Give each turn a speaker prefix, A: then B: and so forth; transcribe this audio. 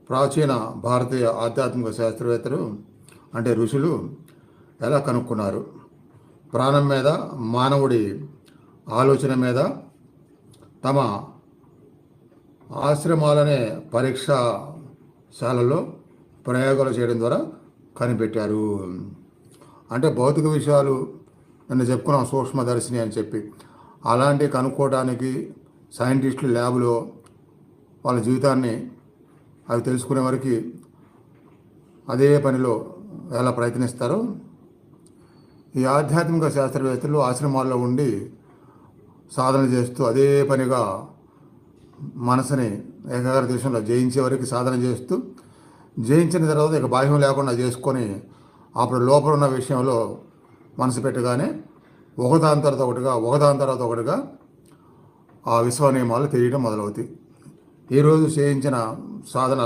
A: ప్రాచీన భారతీయ ఆధ్యాత్మిక శాస్త్రవేత్తలు అంటే ఋషులు ఎలా కనుక్కున్నారు? ప్రాణం మీద, మానవుడి ఆలోచన మీద తమ ఆశ్రమాలనే పరీక్షాశాలలో ప్రయోగాలు చేయడం ద్వారా కనిపెట్టారు. అంటే భౌతిక విషయాలు నిన్న చెప్పుకున్నాం, సూక్ష్మదర్శిని అని చెప్పి. అలాంటివి కనుక్కోవడానికి సైంటిస్టులు ల్యాబ్లో వాళ్ళ జీవితాన్ని అవి తెలుసుకునే వరకు అదే పనిలో ఎలా ప్రయత్నిస్తారో, ఈ ఆధ్యాత్మిక శాస్త్రవేత్తలు ఆశ్రమాల్లో ఉండి సాధన చేస్తూ అదే పనిగా మనసుని ఏకాగ్ర దేశంలో జయించే వరకు సాధన చేస్తూ, జయించిన తర్వాత ఇక బాహ్యం లేకుండా చేసుకొని అప్పుడు లోపల ఉన్న విషయంలో మనసు పెట్టగానే ఒకదాని తర్వాత ఒకటిగా ఆ విశ్వ నియమాలు తెలియడం మొదలవుతాయి. ఈరోజు చేయించిన సాధన